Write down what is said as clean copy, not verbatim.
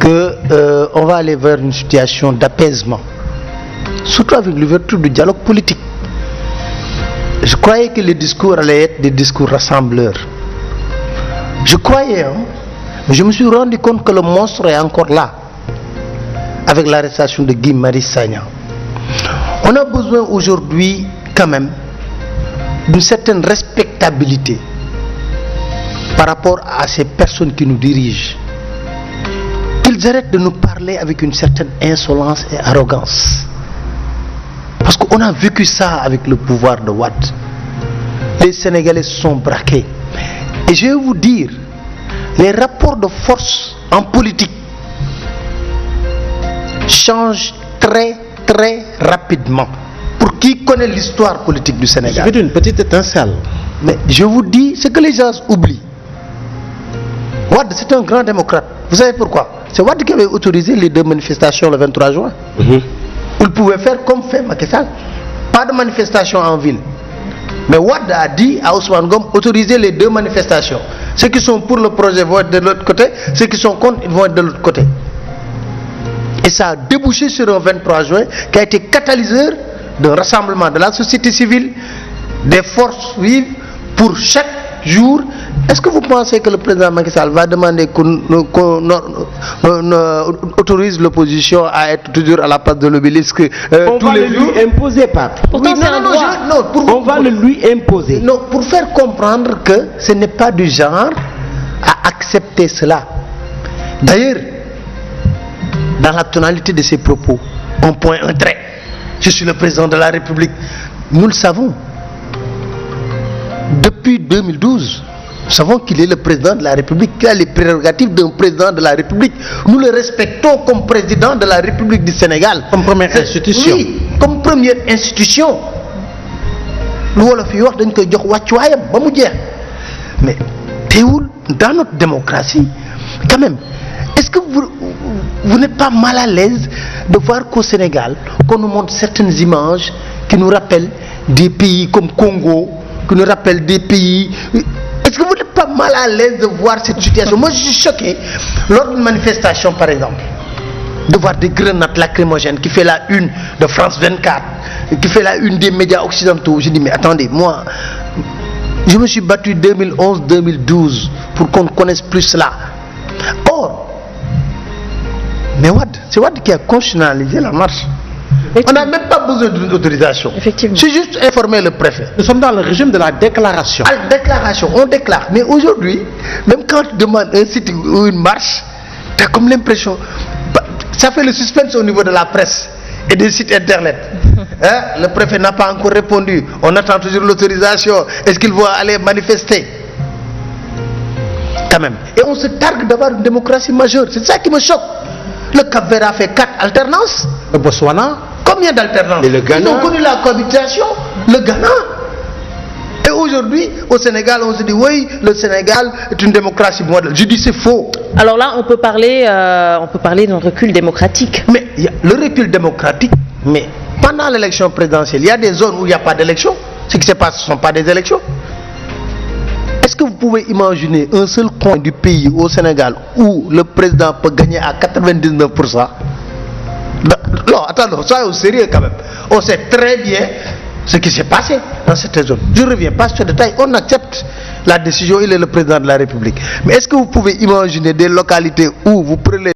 qu'on va aller vers une situation d'apaisement, surtout avec l'ouverture du dialogue politique. Je croyais que les discours allaient être des discours rassembleurs. Je croyais, mais je me suis rendu compte que le monstre est encore là, avec l'arrestation de Guy Marius Sagna. On a besoin aujourd'hui, quand même, d'une certaine respectabilité par rapport à ces personnes qui nous dirigent. Qu'ils arrêtent de nous parler avec une certaine insolence et arrogance. Parce qu'on a vécu ça avec le pouvoir de Wade. Les Sénégalais se sont braqués. Et je vais vous dire, les rapports de force en politique changent très rapidement. Pour qui connaît l'histoire politique du Sénégal. Je veux une petite étincelle. Mais je vous dis ce que les gens oublient. Wade, c'est un grand démocrate. Vous savez pourquoi? C'est Wade qui avait autorisé les 2 manifestations le 23 juin. Il pouvait faire comme fait Macky Sall. Pas de manifestation en ville. Mais Wade a dit à Ousmane Ngom autoriser les 2 manifestations. Ceux qui sont pour le projet vont être de l'autre côté, ceux qui sont contre, ils vont être de l'autre côté. Et ça a débouché sur un 23 juin qui a été catalyseur d'un rassemblement de la société civile, des forces vives pour chaque jour. Est-ce que vous pensez que le président Macky Sall va demander qu'on autorise l'opposition à être toujours à la place de l'obélisque tous les jours? On va le lui imposer, Pape. Pourtant, c'est un droit. On va le lui imposer. Non, pour faire comprendre que ce n'est pas du genre à accepter cela. D'ailleurs, dans la tonalité de ses propos, on pointe un trait. Je suis le président de la République. Nous le savons. Depuis 2012, nous savons qu'il est le président de la République, qu'il a les prérogatives d'un président de la République. Nous le respectons comme président de la République du Sénégal. Comme première institution. Oui, comme première institution. Mais dans notre démocratie, quand même, est-ce que vous n'êtes pas mal à l'aise de voir qu'au Sénégal, qu'on nous montre certaines images qui nous rappellent des pays comme Congo, qui nous rappellent des pays... Est-ce que vous n'êtes pas mal à l'aise de voir cette situation? Moi, je suis choqué, lors d'une manifestation, par exemple, de voir des grenades lacrymogènes qui fait la une de France 24, qui fait la une des médias occidentaux. Je dis, mais attendez, moi, je me suis battu 2011-2012 pour qu'on connaisse plus cela. Or, mais c'est Wade qui a constitutionnalisé la marche. On n'a même pas besoin d'une autorisation. Effectivement. C'est juste informer le préfet. Nous sommes dans le régime de la déclaration. À la déclaration, on déclare. Mais aujourd'hui, même quand tu demandes un site ou une marche, tu as comme l'impression... Ça fait le suspense au niveau de la presse et des sites internet. Le préfet n'a pas encore répondu. On attend toujours l'autorisation. Est-ce qu'ils vont aller manifester? Quand même. Et on se targue d'avoir une démocratie majeure. C'est ça qui me choque. Le Cap-Vert a fait 4 alternances. Le Botswana. Combien d'alternances? Ils ont connu la cohabitation. Le Ghana. Et aujourd'hui, au Sénégal, on se dit oui, le Sénégal est une démocratie modèle. Je dis c'est faux. Alors là, on peut parler d'un recul démocratique. Mais le recul démocratique, mais pendant l'élection présidentielle, il y a des zones où il n'y a pas d'élection. Ce qui se passe, ce ne sont pas des élections. Est-ce que vous pouvez imaginer un seul coin du pays au Sénégal où le président peut gagner à 99%? Non, attendez, soyez au sérieux quand même. On sait très bien ce qui s'est passé dans cette zone. Je ne reviens pas sur ce détail. On accepte la décision, il est le président de la République. Mais est-ce que vous pouvez imaginer des localités où vous prenez